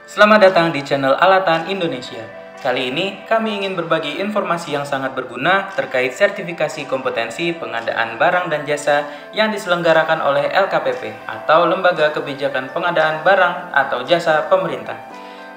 Selamat datang di channel Alatan Indonesia. Kali ini kami ingin berbagi informasi yang sangat berguna terkait sertifikasi kompetensi pengadaan barang dan jasa yang diselenggarakan oleh LKPP atau Lembaga Kebijakan Pengadaan Barang atau Jasa Pemerintah.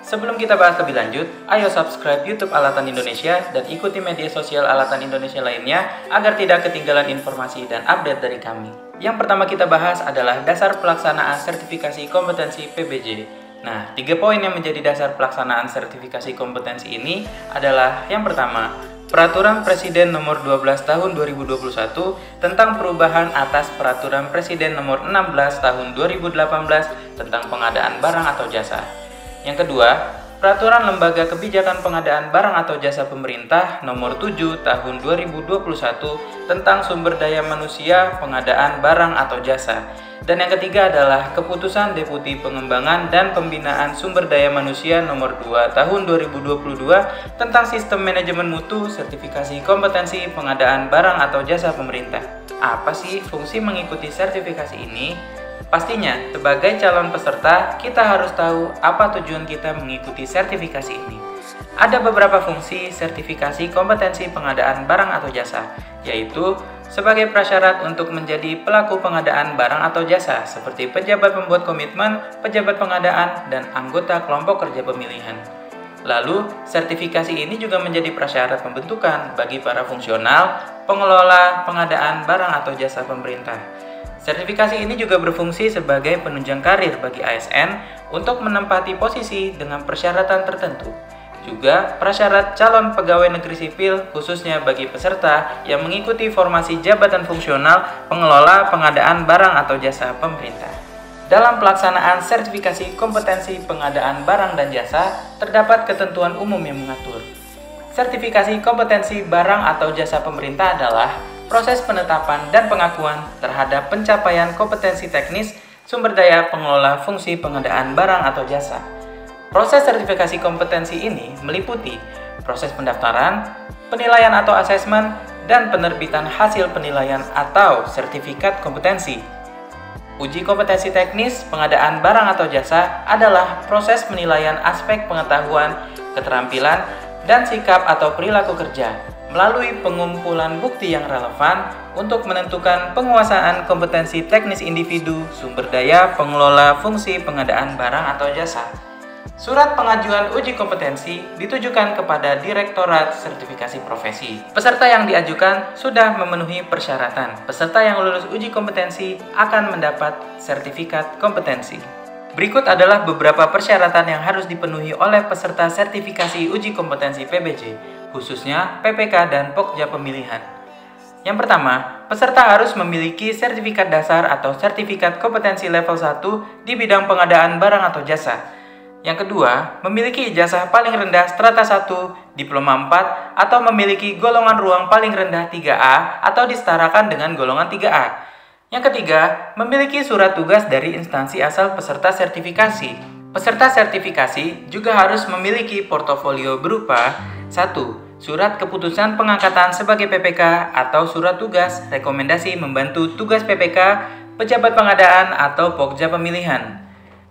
Sebelum kita bahas lebih lanjut, ayo subscribe YouTube Alatan Indonesia dan ikuti media sosial Alatan Indonesia lainnya agar tidak ketinggalan informasi dan update dari kami. Yang pertama kita bahas adalah dasar pelaksanaan sertifikasi kompetensi PBJ. Nah, 3 poin yang menjadi dasar pelaksanaan sertifikasi kompetensi ini adalah yang pertama, Peraturan Presiden Nomor 12 Tahun 2021 tentang perubahan atas Peraturan Presiden Nomor 16 Tahun 2018 tentang pengadaan barang atau jasa. Yang kedua, Peraturan Lembaga Kebijakan Pengadaan Barang atau Jasa Pemerintah Nomor 7 Tahun 2021 tentang Sumber Daya Manusia Pengadaan Barang atau Jasa. Dan yang ketiga adalah Keputusan Deputi Pengembangan dan Pembinaan Sumber Daya Manusia Nomor 2 Tahun 2022 tentang Sistem Manajemen Mutu Sertifikasi Kompetensi Pengadaan Barang atau Jasa Pemerintah. Apa sih fungsi mengikuti sertifikasi ini? Pastinya, sebagai calon peserta, kita harus tahu apa tujuan kita mengikuti sertifikasi ini. Ada beberapa fungsi sertifikasi kompetensi pengadaan barang atau jasa, yaitu sebagai prasyarat untuk menjadi pelaku pengadaan barang atau jasa, seperti pejabat pembuat komitmen, pejabat pengadaan, dan anggota kelompok kerja pemilihan. Lalu, sertifikasi ini juga menjadi prasyarat pembentukan bagi para fungsional, pengelola pengadaan barang atau jasa pemerintah. Sertifikasi ini juga berfungsi sebagai penunjang karir bagi ASN untuk menempati posisi dengan persyaratan tertentu. Juga prasyarat calon pegawai negeri sipil khususnya bagi peserta yang mengikuti formasi jabatan fungsional pengelola pengadaan barang atau jasa pemerintah. Dalam pelaksanaan sertifikasi kompetensi pengadaan barang dan jasa, terdapat ketentuan umum yang mengatur. Sertifikasi kompetensi barang atau jasa pemerintah adalah proses penetapan dan pengakuan terhadap pencapaian kompetensi teknis sumber daya pengelola fungsi pengadaan barang atau jasa. Proses sertifikasi kompetensi ini meliputi proses pendaftaran, penilaian atau asesmen, dan penerbitan hasil penilaian atau sertifikat kompetensi. Uji kompetensi teknis pengadaan barang atau jasa adalah proses penilaian aspek pengetahuan, keterampilan, dan sikap atau perilaku kerja melalui pengumpulan bukti yang relevan untuk menentukan penguasaan kompetensi teknis individu sumber daya pengelola fungsi pengadaan barang atau jasa. Surat pengajuan uji kompetensi ditujukan kepada Direktorat Sertifikasi Profesi. Peserta yang diajukan sudah memenuhi persyaratan. Peserta yang lulus uji kompetensi akan mendapat sertifikat kompetensi. Berikut adalah beberapa persyaratan yang harus dipenuhi oleh peserta sertifikasi uji kompetensi PBJ, khususnya PPK dan Pokja Pemilihan. Yang pertama, peserta harus memiliki sertifikat dasar atau sertifikat kompetensi level 1 di bidang pengadaan barang atau jasa. Yang kedua, memiliki ijazah paling rendah strata 1, diploma 4, atau memiliki golongan ruang paling rendah 3A atau disetarakan dengan golongan 3A. Yang ketiga, memiliki surat tugas dari instansi asal peserta sertifikasi. Peserta sertifikasi juga harus memiliki portofolio berupa 1. Surat keputusan pengangkatan sebagai PPK atau surat tugas rekomendasi membantu tugas PPK, pejabat pengadaan atau Pokja Pemilihan.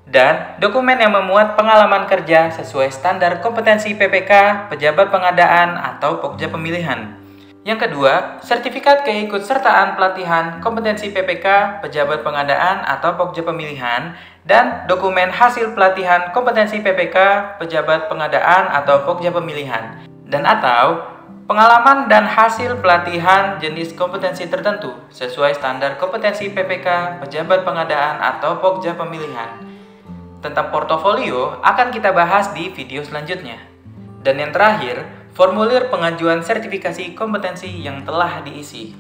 Dan dokumen yang memuat pengalaman kerja sesuai standar kompetensi PPK, pejabat pengadaan atau Pokja Pemilihan. Yang kedua, sertifikat keikutsertaan pelatihan kompetensi PPK, pejabat pengadaan atau Pokja Pemilihan, dan dokumen hasil pelatihan kompetensi PPK, pejabat pengadaan atau Pokja Pemilihan, dan atau pengalaman dan hasil pelatihan jenis kompetensi tertentu sesuai standar kompetensi PPK, pejabat pengadaan atau Pokja Pemilihan. Tentang portofolio akan kita bahas di video selanjutnya. Dan yang terakhir, formulir pengajuan sertifikasi kompetensi yang telah diisi.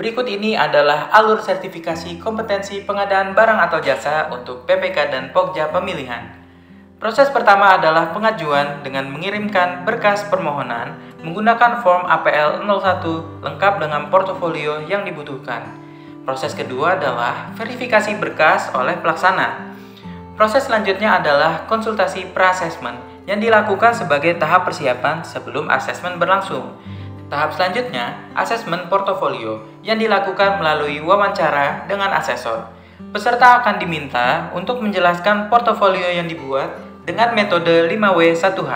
Berikut ini adalah alur sertifikasi kompetensi pengadaan barang atau jasa untuk PPK dan Pokja Pemilihan. Proses pertama adalah pengajuan dengan mengirimkan berkas permohonan menggunakan form APL 01 lengkap dengan portofolio yang dibutuhkan. Proses kedua adalah verifikasi berkas oleh pelaksana. Proses selanjutnya adalah konsultasi pra-asesmen yang dilakukan sebagai tahap persiapan sebelum asesmen berlangsung. Tahap selanjutnya, asesmen portofolio yang dilakukan melalui wawancara dengan asesor. Peserta akan diminta untuk menjelaskan portofolio yang dibuat dengan metode 5W1H.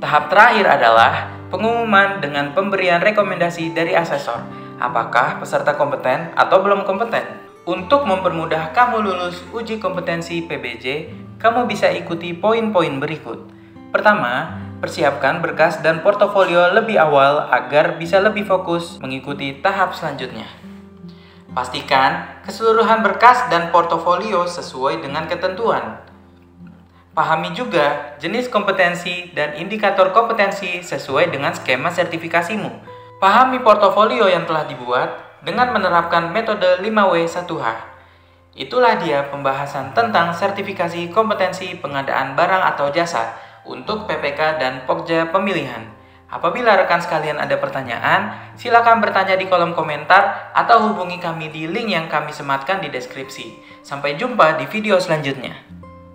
Tahap terakhir adalah pengumuman dengan pemberian rekomendasi dari asesor, apakah peserta kompeten atau belum kompeten. Untuk mempermudah kamu lulus uji kompetensi PBJ, kamu bisa ikuti poin-poin berikut. Pertama, persiapkan berkas dan portofolio lebih awal agar bisa lebih fokus mengikuti tahap selanjutnya. Pastikan keseluruhan berkas dan portofolio sesuai dengan ketentuan. Pahami juga jenis kompetensi dan indikator kompetensi sesuai dengan skema sertifikasimu. Pahami portofolio yang telah dibuat dengan menerapkan metode 5W1H. Itulah dia pembahasan tentang sertifikasi kompetensi pengadaan barang atau jasa untuk PPK dan Pokja pemilihan. Apabila rekan sekalian ada pertanyaan, silakan bertanya di kolom komentar atau hubungi kami di link yang kami sematkan di deskripsi. Sampai jumpa di video selanjutnya.